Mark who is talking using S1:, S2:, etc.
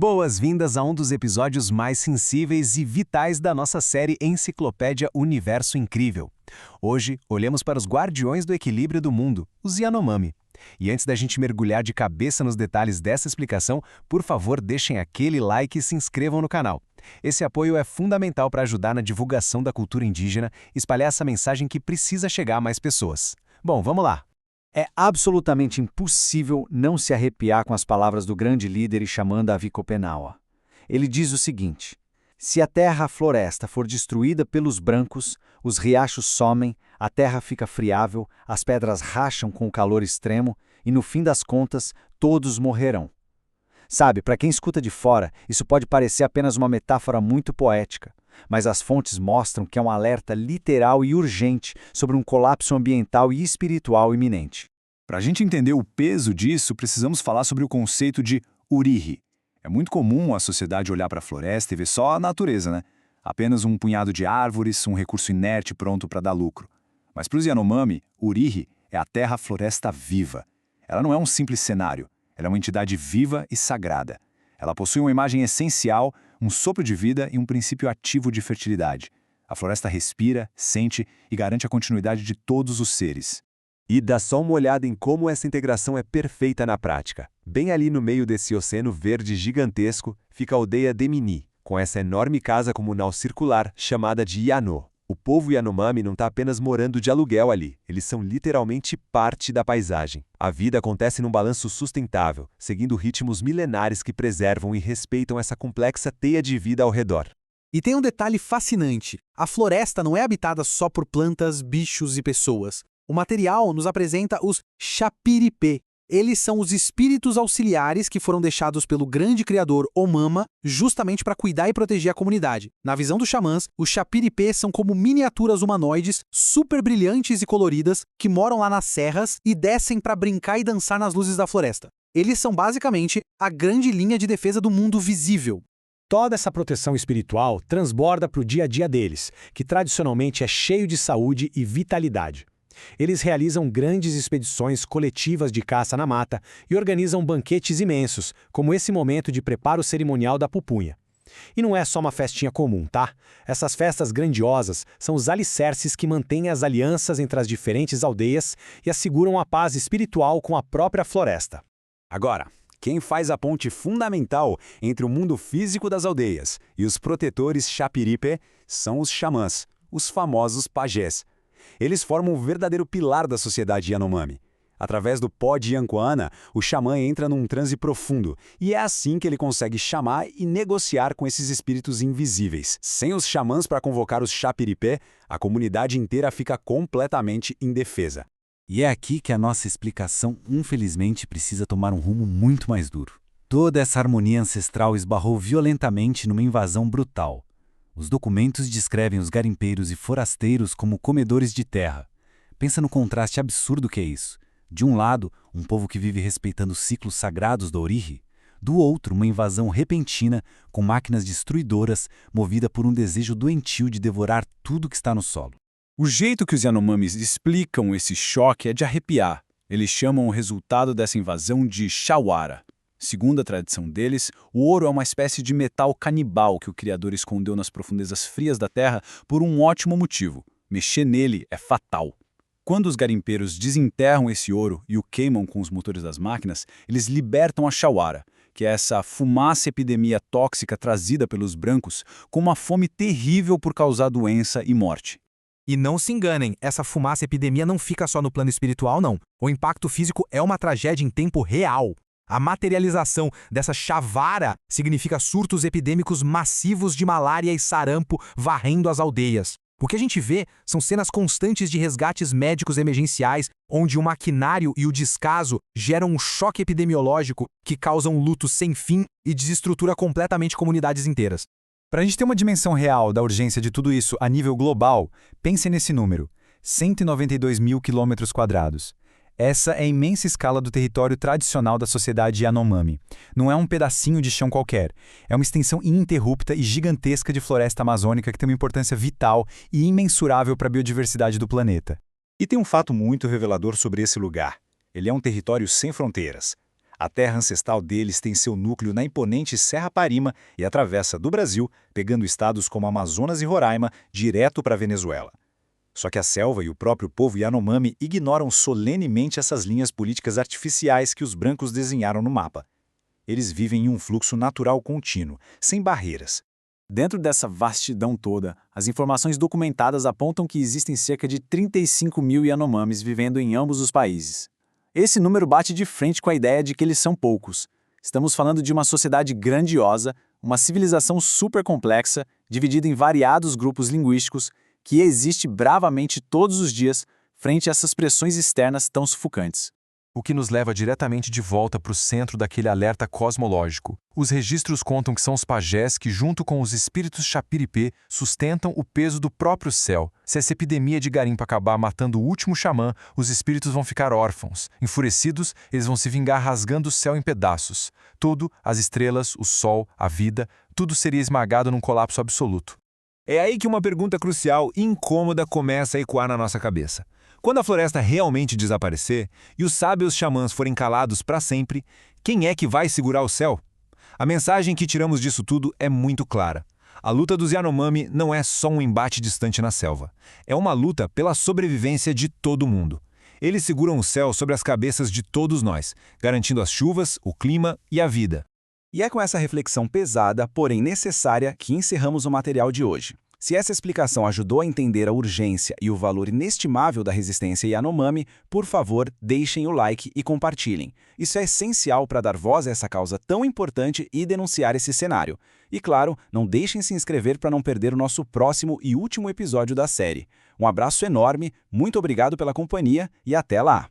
S1: Boas-vindas a um dos episódios mais sensíveis e vitais da nossa série Enciclopédia Universo Incrível. Hoje, olhamos para os guardiões do equilíbrio do mundo, os Yanomami. E antes da gente mergulhar de cabeça nos detalhes dessa explicação, por favor, deixem aquele like e se inscrevam no canal. Esse apoio é fundamental para ajudar na divulgação da cultura indígena e espalhar essa mensagem que precisa chegar a mais pessoas. Bom, vamos lá!
S2: É absolutamente impossível não se arrepiar com as palavras do grande líder e xamã Davi Copenaua. Ele diz o seguinte: se a terra, a floresta, for destruída pelos brancos, os riachos somem, a terra fica friável, as pedras racham com o calor extremo e, no fim das contas, todos morrerão. Sabe, para quem escuta de fora, isso pode parecer apenas uma metáfora muito poética, mas as fontes mostram que é um alerta literal e urgente sobre um colapso ambiental e espiritual iminente.
S3: Para a gente entender o peso disso, precisamos falar sobre o conceito de urihi. É muito comum a sociedade olhar para a floresta e ver só a natureza, né? Apenas um punhado de árvores, um recurso inerte pronto para dar lucro. Mas para os Yanomami, urihi é a terra-floresta viva. Ela não é um simples cenário. Ela é uma entidade viva e sagrada. Ela possui uma imagem essencial, um sopro de vida e um princípio ativo de fertilidade. A floresta respira, sente e garante a continuidade de todos os seres.
S4: E dá só uma olhada em como essa integração é perfeita na prática. Bem ali no meio desse oceano verde gigantesco fica a aldeia Demini, com essa enorme casa comunal circular chamada de Yano. O povo Yanomami não está apenas morando de aluguel ali, eles são literalmente parte da paisagem. A vida acontece num balanço sustentável, seguindo ritmos milenares que preservam e respeitam essa complexa teia de vida ao redor.
S5: E tem um detalhe fascinante: a floresta não é habitada só por plantas, bichos e pessoas. O material nos apresenta os Chapiripê. Eles são os espíritos auxiliares que foram deixados pelo grande criador Omama justamente para cuidar e proteger a comunidade. Na visão dos xamãs, os Chapiripê são como miniaturas humanoides super brilhantes e coloridas que moram lá nas serras e descem para brincar e dançar nas luzes da floresta. Eles são basicamente a grande linha de defesa do mundo visível.
S6: Toda essa proteção espiritual transborda para o dia a dia deles, que tradicionalmente é cheio de saúde e vitalidade. Eles realizam grandes expedições coletivas de caça na mata e organizam banquetes imensos, como esse momento de preparo cerimonial da pupunha. E não é só uma festinha comum, tá? Essas festas grandiosas são os alicerces que mantêm as alianças entre as diferentes aldeias e asseguram a paz espiritual com a própria floresta.
S3: Agora, quem faz a ponte fundamental entre o mundo físico das aldeias e os protetores Chapiripê são os xamãs, os famosos pajés. Eles formam o verdadeiro pilar da sociedade Yanomami. Através do pó de Yankuana, o xamã entra num transe profundo, e é assim que ele consegue chamar e negociar com esses espíritos invisíveis. Sem os xamãs para convocar os Chapiripê, a comunidade inteira fica completamente indefesa.
S2: E é aqui que a nossa explicação, infelizmente, precisa tomar um rumo muito mais duro. Toda essa harmonia ancestral esbarrou violentamente numa invasão brutal. Os documentos descrevem os garimpeiros e forasteiros como comedores de terra. Pensa no contraste absurdo que é isso. De um lado, um povo que vive respeitando os ciclos sagrados do Urihi. Do outro, uma invasão repentina com máquinas destruidoras movida por um desejo doentio de devorar tudo que está no solo.
S3: O jeito que os Yanomamis explicam esse choque é de arrepiar. Eles chamam o resultado dessa invasão de Shawara. Segundo a tradição deles, o ouro é uma espécie de metal canibal que o Criador escondeu nas profundezas frias da terra por um ótimo motivo: mexer nele é fatal. Quando os garimpeiros desenterram esse ouro e o queimam com os motores das máquinas, eles libertam a Shawara, que é essa fumaça epidemia tóxica trazida pelos brancos com uma fome terrível por causar doença e morte.
S5: E não se enganem, essa fumaça epidemia não fica só no plano espiritual, não. O impacto físico é uma tragédia em tempo real. A materialização dessa chavara significa surtos epidêmicos massivos de malária e sarampo varrendo as aldeias. O que a gente vê são cenas constantes de resgates médicos emergenciais, onde o maquinário e o descaso geram um choque epidemiológico que causa um luto sem fim e desestrutura completamente comunidades inteiras.
S3: Para a gente ter uma dimensão real da urgência de tudo isso a nível global, pense nesse número: 192 mil quilômetros quadrados. Essa é a imensa escala do território tradicional da sociedade Yanomami. Não é um pedacinho de chão qualquer. É uma extensão ininterrupta e gigantesca de floresta amazônica que tem uma importância vital e imensurável para a biodiversidade do planeta. E tem um fato muito revelador sobre esse lugar. Ele é um território sem fronteiras. A terra ancestral deles tem seu núcleo na imponente Serra Parima e atravessa do Brasil, pegando estados como Amazonas e Roraima, direto para a Venezuela. Só que a selva e o próprio povo Yanomami ignoram solenemente essas linhas políticas artificiais que os brancos desenharam no mapa. Eles vivem em um fluxo natural contínuo, sem barreiras. Dentro dessa vastidão toda, as informações documentadas apontam que existem cerca de 35 mil Yanomamis vivendo em ambos os países. Esse número bate de frente com a ideia de que eles são poucos. Estamos falando de uma sociedade grandiosa, uma civilização super complexa, dividida em variados grupos linguísticos, que existe bravamente todos os dias frente a essas pressões externas tão sufocantes.
S4: O que nos leva diretamente de volta para o centro daquele alerta cosmológico. Os registros contam que são os pajés que, junto com os espíritos Chapiripê, sustentam o peso do próprio céu. Se essa epidemia de garimpo acabar matando o último xamã, os espíritos vão ficar órfãos. Enfurecidos, eles vão se vingar rasgando o céu em pedaços. Tudo, as estrelas, o sol, a vida, tudo seria esmagado num colapso absoluto. É aí que uma pergunta crucial e incômoda começa a ecoar na nossa cabeça. Quando a floresta realmente desaparecer e os sábios xamãs forem calados para sempre, quem é que vai segurar o céu? A mensagem que tiramos disso tudo é muito clara. A luta dos Yanomami não é só um embate distante na selva. É uma luta pela sobrevivência de todo mundo. Eles seguram o céu sobre as cabeças de todos nós, garantindo as chuvas, o clima e a vida.
S1: E é com essa reflexão pesada, porém necessária, que encerramos o material de hoje. Se essa explicação ajudou a entender a urgência e o valor inestimável da resistência Yanomami, por favor, deixem o like e compartilhem. Isso é essencial para dar voz a essa causa tão importante e denunciar esse cenário. E claro, não deixem se inscrever para não perder o nosso próximo e último episódio da série. Um abraço enorme, muito obrigado pela companhia e até lá!